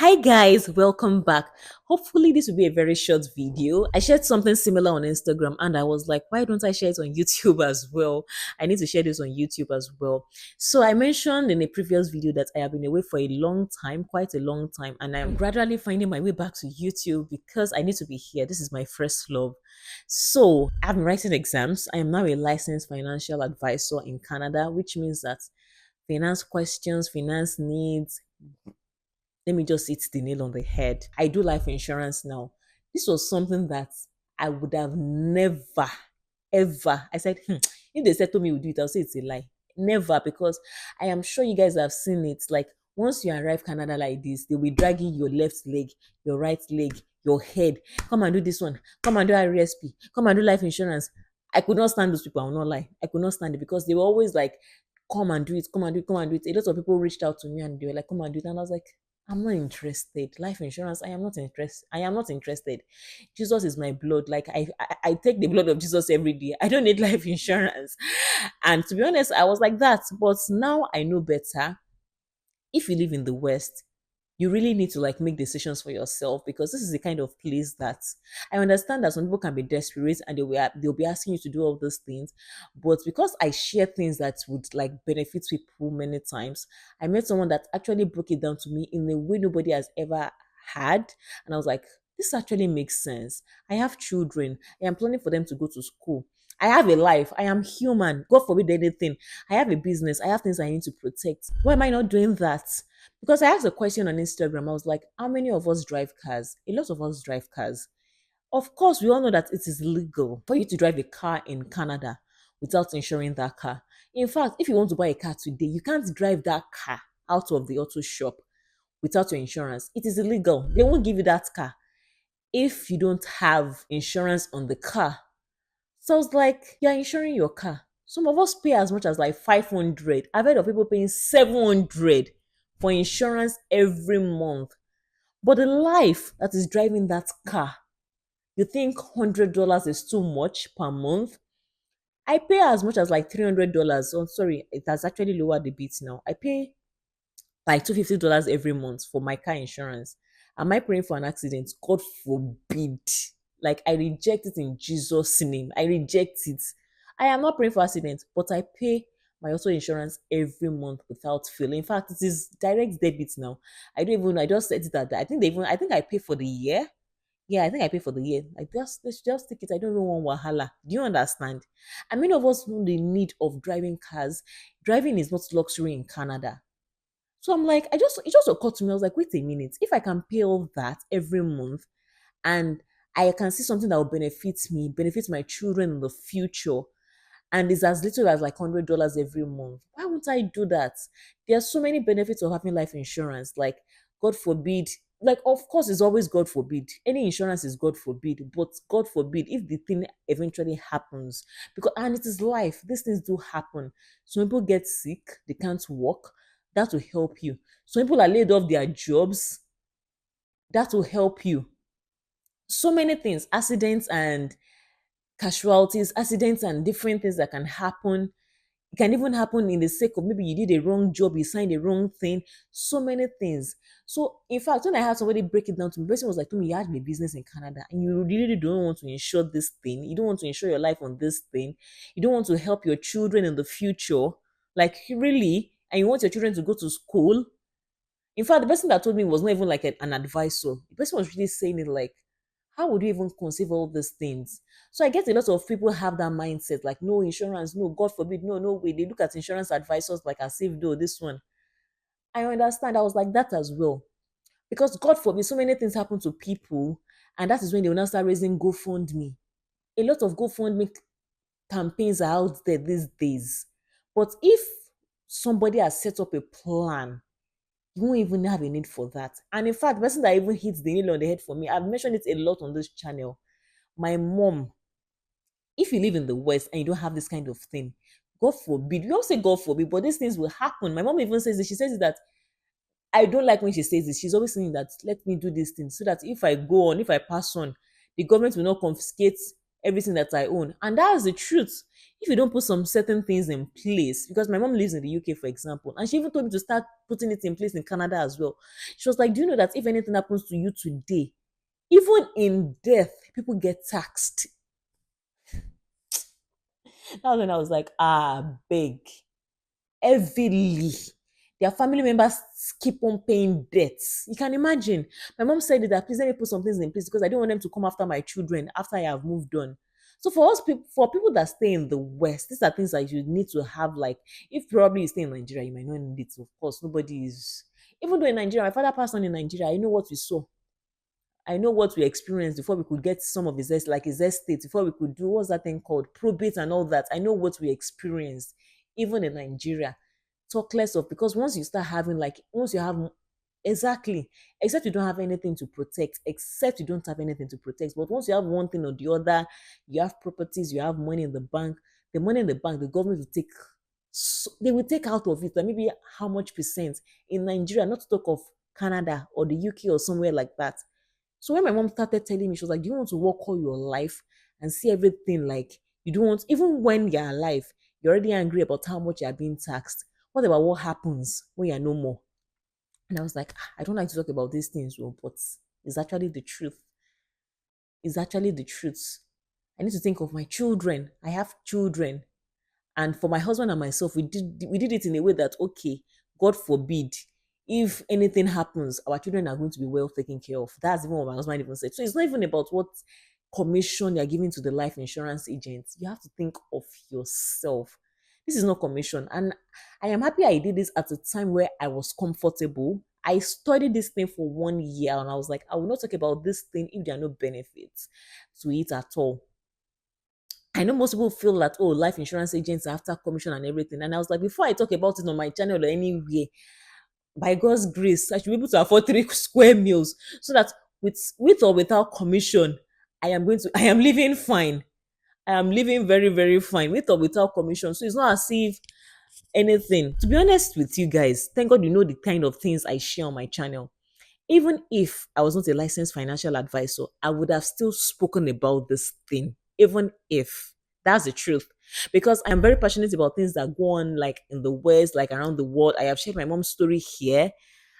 Hi guys, welcome back. Hopefully this will be a very short video. I shared something similar on Instagram and I was like, why don't I share it on YouTube as well? I need to share this on YouTube as well. So I mentioned in a previous video that I have been away for a long time, quite a long time, and I'm gradually finding my way back to YouTube because I need to be here. This is my first love. So I've been writing exams. I am now a licensed financial advisor in Canada, which means that finance questions, finance needs, let me just hit the nail on the head. I do life insurance now. This was something that I would have never, ever. I said, if they said to me, we do it, I'll say it's a lie. Never, because I am sure you guys have seen it. Like, once you arrive Canada like this, they will drag in your left leg, your right leg, your head. Come and do this one. Come and do RSP. Come and do life insurance. I could not stand those people. I will not lie. I could not stand it because they were always like, come and do it, come and do it, come and do it. A lot of people reached out to me and they were like, come and do it. And I was like, I'm not interested. Life insurance, I am not interested. I am not interested. Jesus is my blood. Like I take the blood of Jesus every day. I don't need life insurance. And to be honest, I was like that. But now I know better. If you live in the West, you really need to like make decisions for yourself because this is the kind of place that I understand that some people can be desperate and they'll be asking you to do all those things. But because I share things that would like benefit people many times, I met someone that actually broke it down to me in a way nobody has ever had. And I was like, this actually makes sense. I have children. I am planning for them to go to school. I have a life. I am human. God forbid anything. I have a business. I have things I need to protect. Why am I not doing that? Because I asked a question on Instagram. I was like, how many of us drive cars? A lot of us drive cars. Of course, we all know that it is legal for you to drive a car in Canada without insuring that car. In fact, if you want to buy a car today, you can't drive that car out of the auto shop without your insurance. It is illegal. They won't give you that car if you don't have insurance on the car. So I was like, you're insuring your car. Some of us pay as much as like 500. I've heard of people paying 700 for insurance every month. But the life that is driving that car, you think $100 is too much per month? I pay as much as like $300. Oh, sorry, it has actually lowered a bit now. I pay like $250 every month for my car insurance. Am I praying for an accident? God forbid. Like I reject it in Jesus' name. I reject it. I am not praying for accidents, but I pay my auto insurance every month without fail. In fact, it is direct debit now. I just set it at that. I think I pay for the year. Yeah, I think I pay for the year. Like let's take it. I don't even want wahala. Do you understand? And many of us know the need of driving cars. Driving is not luxury in Canada. So I'm like, it just occurred to me. I was like, wait a minute. If I can pay all that every month and I can see something that will benefit me, benefit my children in the future, and it's as little as like $100 every month, why won't I do that? There are so many benefits of having life insurance. Like, God forbid, like, of course, it's always God forbid. Any insurance is God forbid, but God forbid if the thing eventually happens. Because, and it is life, these things do happen. Some people get sick, they can't walk, that will help you. Some people are laid off their jobs, that will help you. So many things, accidents and different things that can happen. It can even happen in the sake of maybe you did a wrong job, you signed the wrong thing, so many things. So, in fact, when I had somebody break it down to me, the person was like, to me, you had a business in Canada and you really don't want to insure this thing. You don't want to insure your life on this thing. You don't want to help your children in the future. Like, really? And you want your children to go to school? In fact, the person that told me was not even like an advisor. The person was really saying it like, how would you even conceive all these things? So I get a lot of people have that mindset, like no insurance, no, God forbid, no, no way. They look at insurance advisors like as if though this one. I understand. I was like that as well. Because God forbid, so many things happen to people, and that is when they will now start raising GoFundMe. A lot of GoFundMe campaigns are out there these days. But if somebody has set up a plan, you won't even have a need for that. And in fact, the person that even hits the nail on the head for me, I've mentioned it a lot on this channel. My mom, if you live in the West and you don't have this kind of thing, God forbid, we don't say God forbid, but these things will happen. My mom even says this. She says that I don't like when she says this. She's always saying that let me do this thing so that if I go on, if I pass on, the government will not confiscate everything that I own. And that's the truth. If you don't put some certain things in place, because my mom lives in the UK, for example, and she even told me to start putting it in place in Canada as well. She was like, do you know that if anything happens to you today, even in death, people get taxed? That was when I was like, big, heavily. Their family members keep on paying debts. You can imagine. My mom said that please let me put some things in place because I don't want them to come after my children after I have moved on. So for us, for people that stay in the West, these are things that you need to have. Like, if probably you stay in Nigeria, you might not need it. Of course, nobody is. Even though in Nigeria, my father passed on in Nigeria, I know what we saw. I know what we experienced before we could get some of his like his estate, before we could do what's that thing called probate and all that. I know what we experienced, even in Nigeria. Talk less of, because once you start having, like, once you have, exactly, except you don't have anything to protect, except you don't have anything to protect. But once you have one thing or the other, you have properties, you have money in the bank. The money in the bank, the government will take, they will take out of it, like maybe how much percent in Nigeria, not to talk of Canada or the UK or somewhere like that. So when my mom started telling me, she was like, do you want to work all your life and see everything, like, you don't want, even when you're alive, you're already angry about how much you're being taxed. What about what happens when you're no more? And I was like, I don't like to talk about these things, well, but it's actually the truth. It's actually the truth. I need to think of my children. I have children. And for my husband and myself, we did it in a way that, okay, God forbid, if anything happens, our children are going to be well taken care of. That's even what my husband even said. So it's not even about what commission you're giving to the life insurance agents. You have to think of yourself. This is not commission. And I am happy I did this at a time where I was comfortable. I studied this thing for 1 year and I was like, I will not talk about this thing if there are no benefits to it at all. I know most people feel that, oh, life insurance agents are after commission and everything. And I was like, before I talk about it on my channel or anywhere, by God's grace, I should be able to afford 3 square meals so that with or without commission, I am living fine. I am living very, very fine with or without commission. So it's not as if anything. To be honest with you guys, thank God you know the kind of things I share on my channel. Even if I was not a licensed financial advisor, I would have still spoken about this thing, even if. That's the truth. Because I'm very passionate about things that go on, like in the West, like around the world. I have shared my mom's story here.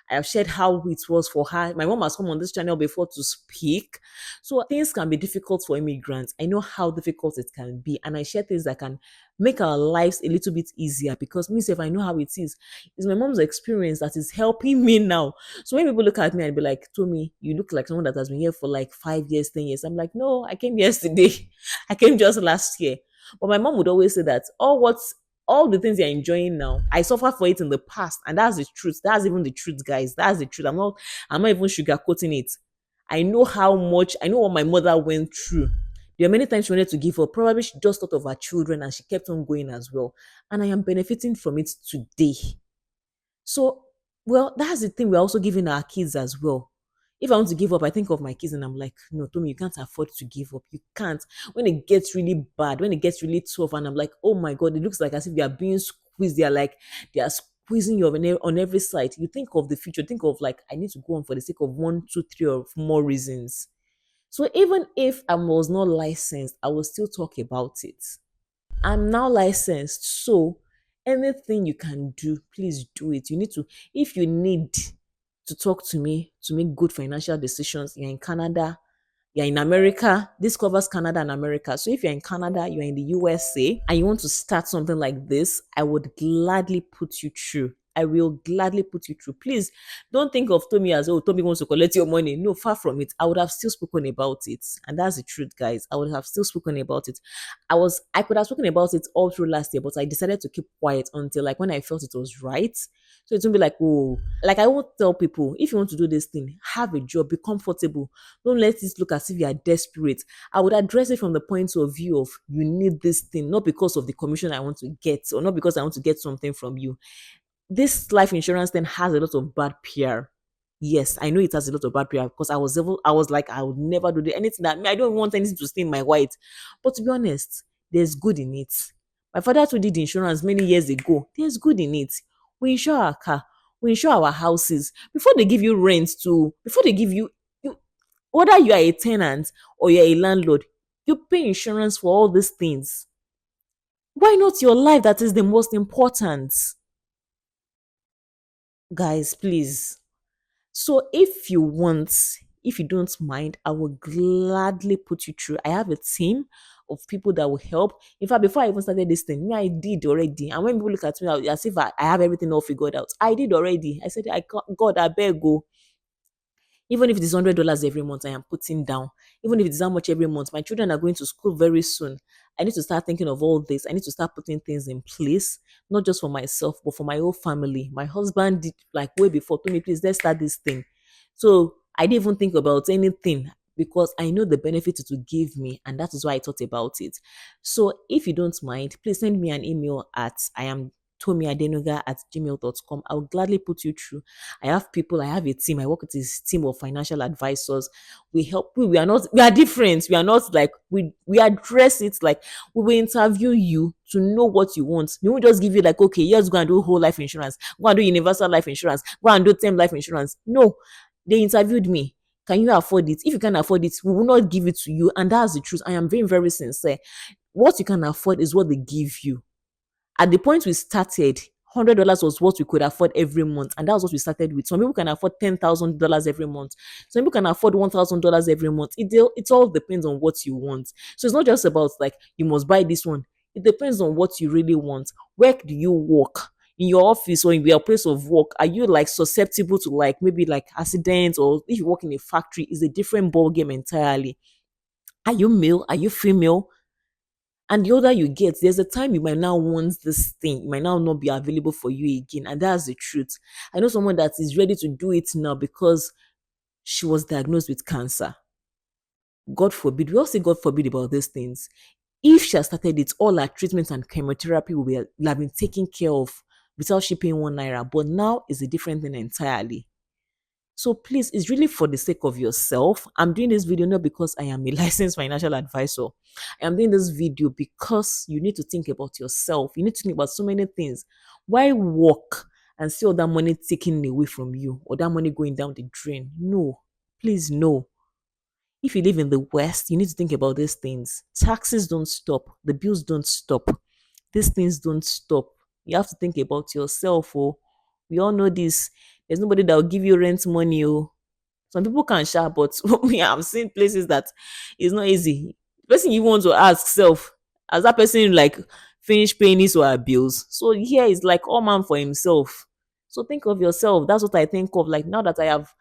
I have shared how it was for her. My mom has come on this channel before to speak. So things can be difficult for immigrants. I know how difficult it can be. And I share things that can make our lives a little bit easier because me, if I know how it is, it's my mom's experience that is helping me now. So when people look at me and be like, Tommy, you look like someone that has been here for like 5 years, 10 years. I'm like, no, I came yesterday. I came just last year. But my mom would always say that all the things you're enjoying now, I suffered for it in the past. And that's the truth. That's even the truth, guys. That's the truth. I'm not even sugarcoating it. I know what my mother went through. There are many times she wanted to give up. Probably she just thought of her children and she kept on going as well. And I am benefiting from it today. So, well, that's the thing we're also giving our kids as well. If I want to give up, I think of my kids and I'm like, no, Tommy, you can't afford to give up. You can't. When it gets really bad, when it gets really tough, and I'm like, oh my God, it looks like as if they are being squeezed. They are squeezing you on every side. You think of the future, think of like, I need to go on for the sake of one, two, three, or more reasons. So even if I was not licensed, I will still talk about it. I'm now licensed. So anything you can do, please do it. You need to, if you need to talk to me to make good financial decisions, you're in Canada, you're in America. This covers Canada and America. So if you're in Canada, you're in the USA, and you want to start something like this, I would gladly put you through. I will gladly put you through. Please don't think of Tommy as, oh, Tommy wants to collect your money. No, far from it. I would have still spoken about it. And that's the truth, guys. I would have still spoken about it. I could have spoken about it all through last year, but I decided to keep quiet until like when I felt it was right. So it's gonna be like, oh, like I won't tell people, if you want to do this thing, have a job, be comfortable. Don't let it look as if you are desperate. I would address it from the point of view of you need this thing, not because of the commission I want to get, or not because I want to get something from you. This life insurance thing has a lot of bad PR. Yes, I know it has a lot of bad PR because I was like, I would never do anything that I don't want anything to stain my white. But to be honest, there's good in it. My father too did insurance many years ago. There's good in it. We insure our car, we insure our houses. Before they give you, whether you are a tenant or you're a landlord, You pay insurance for all these things. Why not your life that is the most important? Guys, please. So if you don't mind, I will gladly put you through. I have a team of people that will help. In fact, before I even started this thing, me, I did already. And when people look at me as if I have everything all figured out, I did already. I said, God, I beg go. Even if it is $100 every month, I am putting down. Even if it is how much every month, my children are going to school very soon. I need to start thinking of all this. I need to start putting things in place, not just for myself, but for my whole family. My husband did like way before, told me, please, let's start this thing. So I didn't even think about anything because I know the benefit it will give me, and that is why I thought about it. So if you don't mind, please send me an email at I am tomiadenuga@gmail.com. I'll gladly put you through. I have people, I have a team. I work with this team of financial advisors. We help we are not we are different. We are not like we address it like we will interview you to know what you want. We won't just give you like, okay, just go and do whole life insurance, go and do universal life insurance, go and do term life insurance. No, they interviewed me. Can you afford it? If you can afford it, we will not give it to you. And that's the truth. I am very, very sincere. What you can afford is what they give you. At the point we started, $100 was what we could afford every month, and that was what we started with. Some people can afford $10,000 every month. Some people can afford $1,000 every month. It all depends on what you want. So it's not just about like you must buy this one. It depends on what you really want. Where do you work? In your office or in your place of work, are you like susceptible to like maybe like accidents, or if you work in a factory, is a different ball game entirely. Are you male? Are you female? And the older you get, there's a time you might now want this thing, it might now not be available for you again. And that's the truth. I know someone that is ready to do it now because she was diagnosed with cancer. God forbid. We all say God forbid about these things. If she has started it, all her treatments and chemotherapy will have been taken care of without she paying 1 naira. But now is a different thing entirely. So please, it's really for the sake of yourself. I'm doing this video not because I am a licensed financial advisor. I am doing this video because you need to think about yourself. You need to think about so many things. Why work and see all that money taken away from you or that money going down the drain? No, please, no. If you live in the West, you need to think about these things. Taxes don't stop, the bills don't stop, these things don't stop. You have to think about yourself. Oh, we all know this. There's nobody that will give you rent money. Oh, some people can share, but me, I've seen places that it's not easy. The person you want to ask self, as that person like finish paying his or her bills. So here is like all man for himself. So think of yourself. That's what I think of. Like now that I have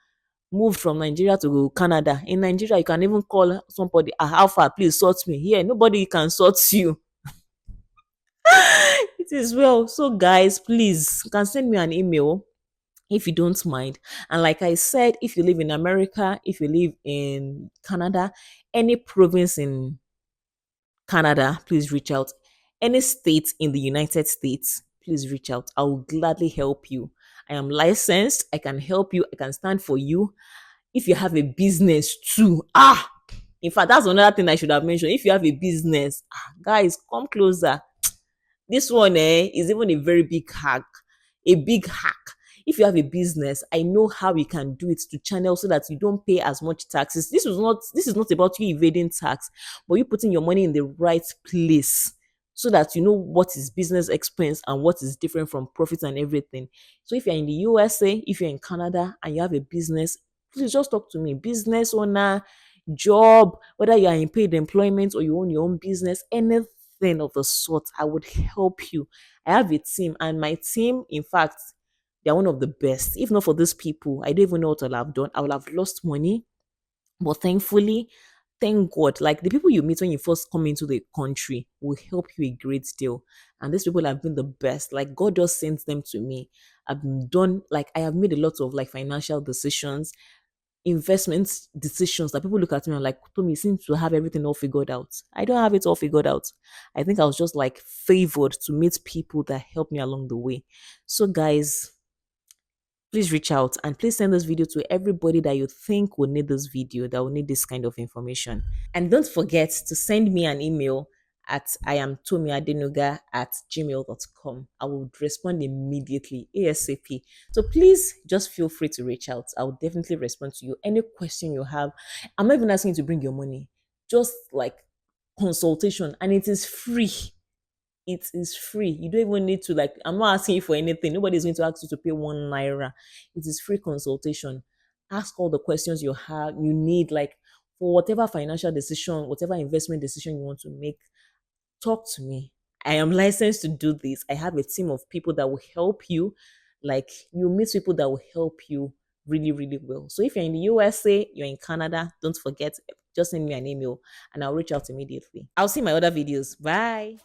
moved from Nigeria to Canada. In Nigeria, you can even call somebody, how far, please sort me. Here, nobody can sort you. It is well. So, guys, please, you can send me an email if you don't mind. And like I said, if you live in America, if you live in Canada, any province in Canada, please reach out. Any state in the United States, please reach out. I will gladly help you. I am licensed. I can help you. I can stand for you. If you have a business too, in fact, that's another thing I should have mentioned. If you have a business, guys, come closer. This one is even a very big hack. A big hack. If you have a business, I know how you can do it to channel so that you don't pay as much taxes. This is not about you evading tax, but you putting your money in the right place so that you know what is business expense and what is different from profits and everything. So if you're in the USA, if you're in Canada and you have a business, please just talk to me. Business owner, job, whether you are in paid employment or you own your own business, anything of the sort, I would help you. I have a team, and my team, in fact, they're one of the best. If not for these people, I don't even know what I'll have done. I will have lost money. But thankfully, thank God, like the people you meet when you first come into the country will help you a great deal. And these people have been the best. Like God just sends them to me. I've done like I have made a lot of like financial decisions, investment decisions that people look at me and like, Tommy, you seem to have everything all figured out. I don't have it all figured out. I think I was just like favored to meet people that helped me along the way. So, guys, please reach out and please send this video to everybody that you think will need this video, that will need this kind of information. And don't forget to send me an email at iamtomiadenuga@gmail.com. I will respond immediately, ASAP. So please just feel free to reach out. I will definitely respond to you. Any question you have, I'm not even asking you to bring your money. Just like consultation, and it is free. It is free. You don't even need to, like, I'm not asking you for anything. Nobody's going to ask you to pay 1 naira. It is free consultation. Ask all the questions you need, like, for whatever financial decision, whatever investment decision you want to make. Talk to me. I am licensed to do this. I have a team of people that will help you. Like, you meet people that will help you really, really well. So if you're in the USA, you're in Canada, don't forget, just send me an email and I'll reach out immediately. I'll see my other videos. Bye.